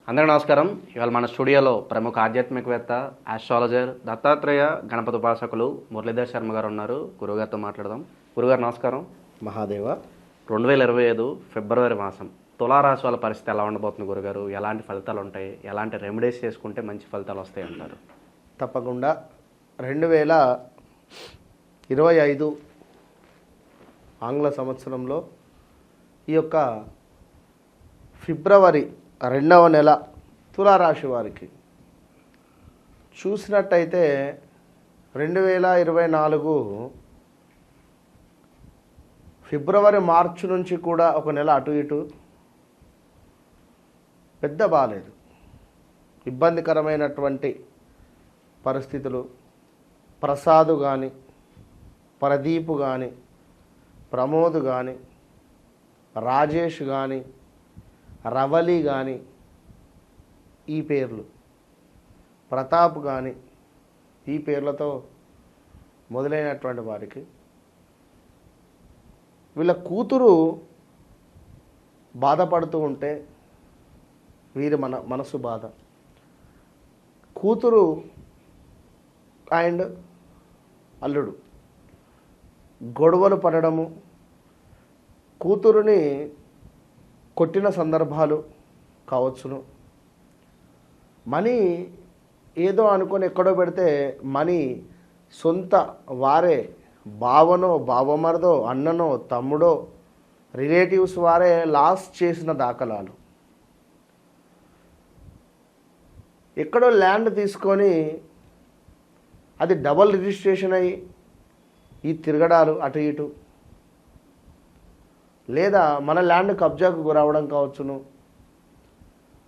అందరికీ నమస్కారం. ఇవాళ మన స్టూడియోలో ప్రముఖ ఆధ్యాత్మికవేత్త, ఆస్ట్రాలజర్, దత్తాత్రేయ గణపతి ఉపాసకులు మురళీధర్ శర్మ గారు ఉన్నారు. గురుగారితో మాట్లాడదాం. గురుగారు నమస్కారం. మహాదేవ. 2025 ఫిబ్రవరి మాసం తులారాశి వాళ్ళ పరిస్థితి ఎలా ఉండబోతుంది గురుగారు? ఎలాంటి ఫలితాలు ఉంటాయి? ఎలాంటి రెమెడీస్ చేసుకుంటే మంచి ఫలితాలు వస్తాయి అంటారు? తప్పకుండా 2025 ఆంగ్ల సంవత్సరంలో ఈ యొక్క ఫిబ్రవరి 2వ నెల తులారాశి వారికి చూసినట్టయితే 2024 ఫిబ్రవరి మార్చి నుంచి కూడా ఒక నెల అటు ఇటు పెద్ద బాలేదు. ఇబ్బందికరమైనటువంటి పరిస్థితులు. ప్రసాద్ కానీ, ప్రదీప్ కానీ, ప్రమోద్ కానీ, రాజేష్ కానీ, రవలి కానీ, ఈ పేర్లు, ప్రతాప్ కానీ, ఈ పేర్లతో మొదలైనటువంటి వారికి వీళ్ళ కూతురు బాధపడుతూ ఉంటే వీరి మనసు బాధ. కూతురు అండ్ అల్లుడు గొడవలు పడడము, కూతురుని కొట్టిన సందర్భాలు కావచ్చును. మనీ ఏదో అనుకొని ఎక్కడో పెడితే మనీ సొంత వారే, బావనో బావమరదో అన్ననో తమ్ముడో రిలేటివ్స్ వారే లాస్ చేసిన దాఖలాలు. ఎక్కడో ల్యాండ్ తీసుకొని అది డబల్ రిజిస్ట్రేషన్ అయ్యి ఈ తిరగడాలు అటు ఇటు, లేదా మన ల్యాండ్ కబ్జాకు గురవడం కావచ్చును,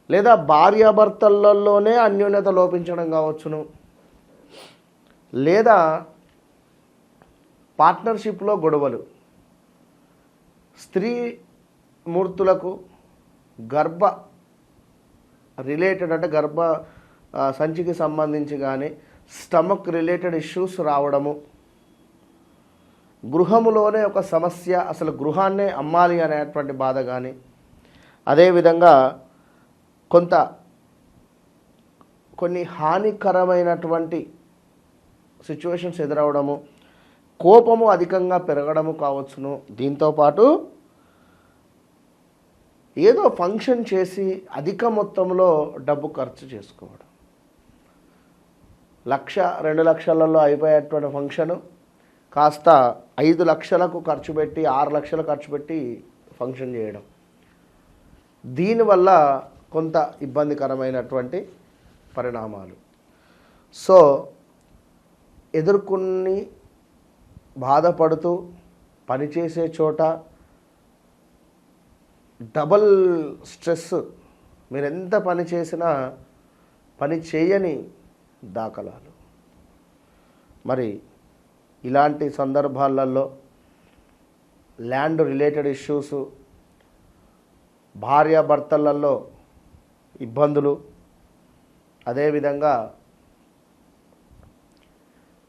లేదా భార్యాభర్తలలోనే అన్యోన్యత లోపించడం కావచ్చును, లేదా పార్ట్నర్షిప్లో గొడవలు, స్త్రీ మూర్తులకు గర్భ రిలేటెడ్ అంటే గర్భ సంచికి సంబంధించి కానీ స్టమక్ రిలేటెడ్ ఇష్యూస్ రావడము, గృహములోనే ఒక సమస్య, అసలు గృహాన్నే అమ్మాలి అనేటువంటి బాధ కానీ, అదేవిధంగా కొన్ని హానికరమైనటువంటి సిచ్యువేషన్స్ ఎదురవడము, కోపము అధికంగా పెరగడము కావచ్చును. దీంతోపాటు ఏదో ఫంక్షన్ చేసి అధిక మొత్తంలో డబ్బు ఖర్చు చేసుకోవడం. 1,00,000 2 లక్షలలో అయిపోయేటువంటి ఫంక్షను కాస్త 5 లక్షలకు ఖర్చు పెట్టి 6 లక్షలు ఖర్చు పెట్టి ఫంక్షన్ చేయడం. దీనివల్ల కొంత ఇబ్బందికరమైనటువంటి పరిణామాలు. సో ఎదుర్కొని బాధపడుతూ పనిచేసే చోట డబల్ స్ట్రెస్, మీరు ఎంత పని చేసినా పని చేయని దాఖలాలు. మరి ఇలాంటి సందర్భాలలో ల్యాండ్ రిలేటెడ్ ఇష్యూస్, భార్యాభర్తలలో ఇబ్బందులు, అదేవిధంగా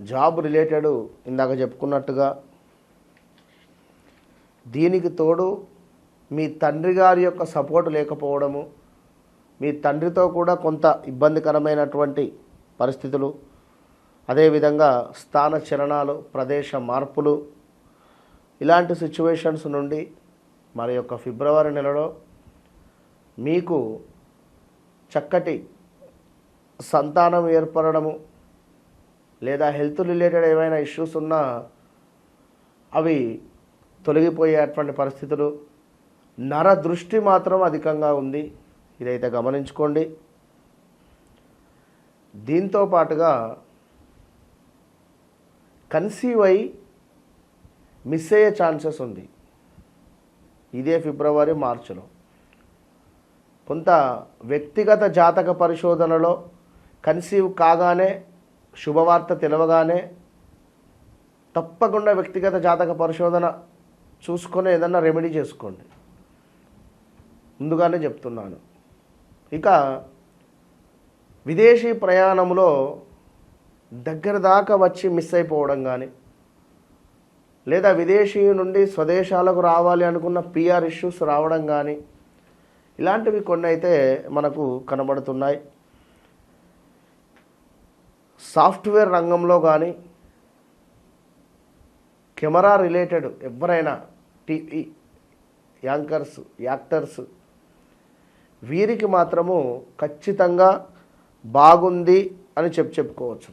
జాబ్ రిలేటెడ్ ఇందాక చెప్పుకున్నట్టుగా, దీనికి తోడు మీ తండ్రి గారి యొక్క సపోర్ట్ లేకపోవడము, మీ తండ్రితో కూడా కొంత ఇబ్బందికరమైనటువంటి పరిస్థితులు, అదేవిధంగా స్థాన చలనాలు, ప్రదేశ మార్పులు, ఇలాంటి సిచ్యువేషన్స్ నుండి మరి యొక్క ఫిబ్రవరి నెలలో మీకు చక్కటి సంతానం ఏర్పడము, లేదా హెల్త్ రిలేటెడ్ ఏమైనా ఇష్యూస్ ఉన్నా అవి తొలగిపోయేటువంటి పరిస్థితులు. నర దృష్టి మాత్రం అధికంగా ఉంది, ఇదైతే గమనించుకోండి. దీంతో పాటుగా కన్సీవ్ అయి మిస్ అయ్యే ఛాన్సెస్ ఉంది ఇదే ఫిబ్రవరి మార్చిలో. కొంత వ్యక్తిగత జాతక పరిశోధనలో కన్సీవ్ కాగానే, శుభవార్త తెలవగానే తప్పకుండా వ్యక్తిగత జాతక పరిశోధన చూసుకొని ఏదన్నా రెమెడీ చేసుకోండి, ముందుగానే చెప్తున్నాను. ఇక విదేశీ ప్రయాణంలో దగ్గర దాకా వచ్చి మిస్ అయిపోవడం కానీ, లేదా విదేశీ నుండి స్వదేశాలకు రావాలి అనుకున్న పిఆర్ ఇష్యూస్ రావడం కానీ, ఇలాంటివి కొన్ని అయితే మనకు కనబడుతున్నాయి. సాఫ్ట్వేర్ రంగంలో కానీ కెమెరా రిలేటెడ్ ఎవరైనా టీవీ యాంకర్స్ యాక్టర్స్ వీరికి మాత్రము ఖచ్చితంగా బాగుంది అని చెప్పుకోవచ్చు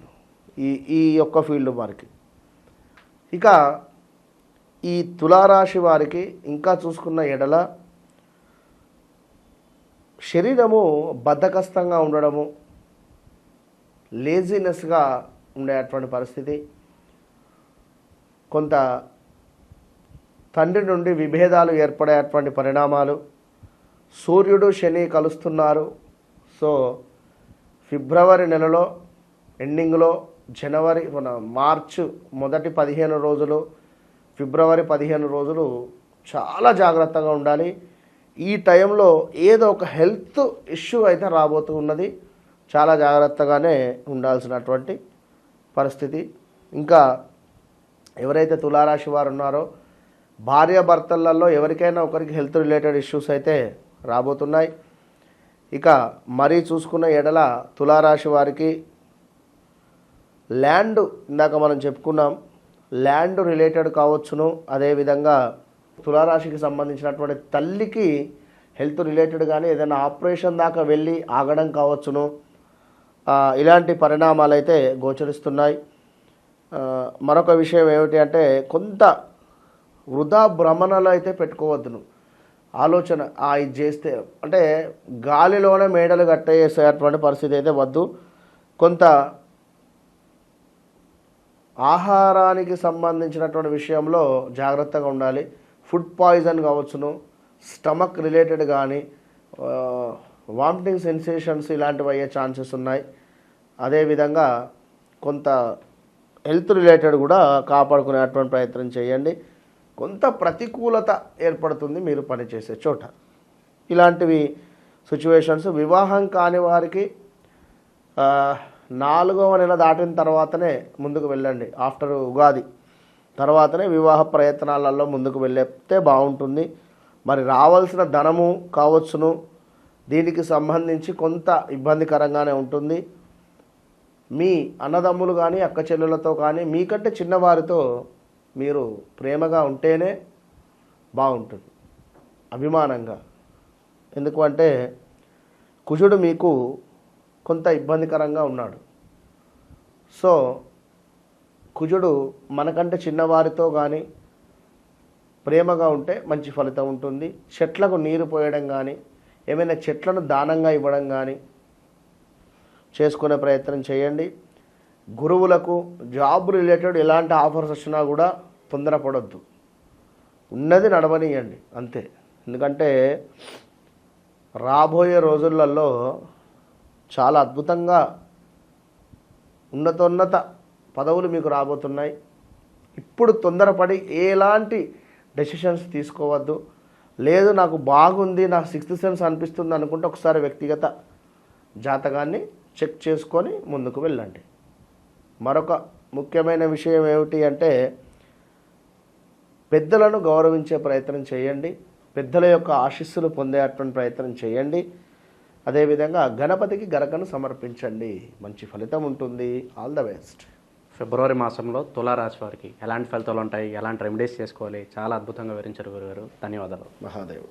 ఈ ఈ యొక్క ఫీల్డ్ వారికి. ఇక ఈ తులారాశి వారికి ఇంకా చూసుకున్న ఎడల శరీరము బద్ధకస్తంగా ఉండడము, లేజినెస్గా ఉండేటువంటి పరిస్థితి, కొంత తండ్రి నుండి విభేదాలు ఏర్పడేటువంటి పరిణామాలు, సూర్యుడు శని కలుస్తున్నారు. సో ఫిబ్రవరి నెలలో ఎండింగ్లో జనవరి మార్చ్ మొదటి 15 రోజులు, ఫిబ్రవరి 15 రోజులు చాలా జాగ్రత్తగా ఉండాలి. ఈ టైంలో ఏదో ఒక హెల్త్ ఇష్యూ అయితే రాబోతూ ఉన్నది. చాలా జాగ్రత్తగానే ఉండాల్సినటువంటి పరిస్థితి. ఇంకా ఎవరైతే తులారాశి వారు ఉన్నారో భార్యాభర్తలలో ఎవరికైనా ఒకరికి హెల్త్ రిలేటెడ్ ఇష్యూస్ అయితే రాబోతున్నాయి. ఇక మరీ చూసుకున్న ఎడల తులారాశి వారికి ల్యాండ్, ఇందాక మనం చెప్పుకున్నాం, ల్యాండ్ రిలేటెడ్ కావచ్చును. అదేవిధంగా తులారాశికి సంబంధించినటువంటి తల్లికి హెల్త్ రిలేటెడ్ కానీ ఏదైనా ఆపరేషన్ దాకా వెళ్ళి ఆగడం కావచ్చును. ఇలాంటి పరిణామాలు అయితే గోచరిస్తున్నాయి. మరొక విషయం ఏమిటి అంటే కొంత వృధా భ్రమణలు అయితే పెట్టుకోవద్దును. ఆలోచన ఇది చేస్తే అంటే గాలిలోనే మేడలు కట్టేసేటువంటి పరిస్థితి అయితే వద్దు. కొంత ఆహారానికి సంబంధించినటువంటి విషయంలో జాగ్రత్తగా ఉండాలి. ఫుడ్ పాయిజన్ కావచ్చును, స్టమక్ రిలేటెడ్ కానీ వామిటింగ్ సెన్సేషన్స్ ఇలాంటివి అయ్యే ఛాన్సెస్ ఉన్నాయి. అదేవిధంగా కొంత హెల్త్ రిలేటెడ్ కూడా కాపాడుకునేటువంటి ప్రయత్నం చేయండి. కొంత ప్రతికూలత ఏర్పడుతుంది మీరు పనిచేసే చోట. ఇలాంటివి సిచ్యువేషన్స్. వివాహం కాని వారికి 4వ నెల దాటిన తర్వాతనే ముందుకు వెళ్ళండి. ఆఫ్టర్ ఉగాది తర్వాతనే వివాహ ప్రయత్నాలలో ముందుకు వెళ్ళితే బాగుంటుంది. మరి రావాల్సిన ధనము కావచ్చును, దీనికి సంబంధించి కొంత ఇబ్బందికరంగానే ఉంటుంది. మీ అన్నదమ్ములు కానీ అక్క చెల్లెలతో కానీ మీకంటే చిన్నవారితో మీరు ప్రేమగా ఉంటేనే బాగుంటుంది, అభిమానంగా. ఎందుకు అంటే కుజుడు మీకు కొంత ఇబ్బందికరంగా ఉన్నాడు. సో కుజుడు మనకంటే చిన్నవారితో కానీ ప్రేమగా ఉంటే మంచి ఫలితం ఉంటుంది. చెట్లకు నీరు పోయడం కానీ ఏమైనా చెట్లను దానంగా ఇవ్వడం కానీ చేసుకునే ప్రయత్నం చేయండి. గురువులకు జాబ్ రిలేటెడ్ ఎలాంటి ఆఫర్స్ వచ్చినా కూడా తొందరపడొద్దు, ఉన్నది నడవనియండి అంతే. ఎందుకంటే రాబోయే రోజులలో చాలా అద్భుతంగా ఉన్నతోన్నత పదవులు మీకు రాబోతున్నాయి. ఇప్పుడు తొందరపడి ఎలాంటి డెసిషన్స్ తీసుకోవద్దు. లేదు నాకు బాగుంది, నాకు 6th సెన్స్ అనిపిస్తుంది అనుకుంటే ఒకసారి వ్యక్తిగత జాతకాన్ని చెక్ చేసుకొని ముందుకు వెళ్ళండి. మరొక ముఖ్యమైన విషయం ఏమిటి అంటే పెద్దలను గౌరవించే ప్రయత్నం చేయండి. పెద్దల యొక్క ఆశీస్సులు పొందేటువంటి ప్రయత్నం చేయండి. అదేవిధంగా గణపతికి గరకను సమర్పించండి, మంచి ఫలితం ఉంటుంది. All the best. ఫిబ్రవరి మాసంలో తులారాశి వారికి ఎలాంటి ఫలితాలు ఉంటాయి, ఎలాంటి రెమెడీస్ చేసుకోవాలి, చాలా అద్భుతంగా వివరించారు గురుగారు. ధన్యవాదాలు. మహాదేవ్.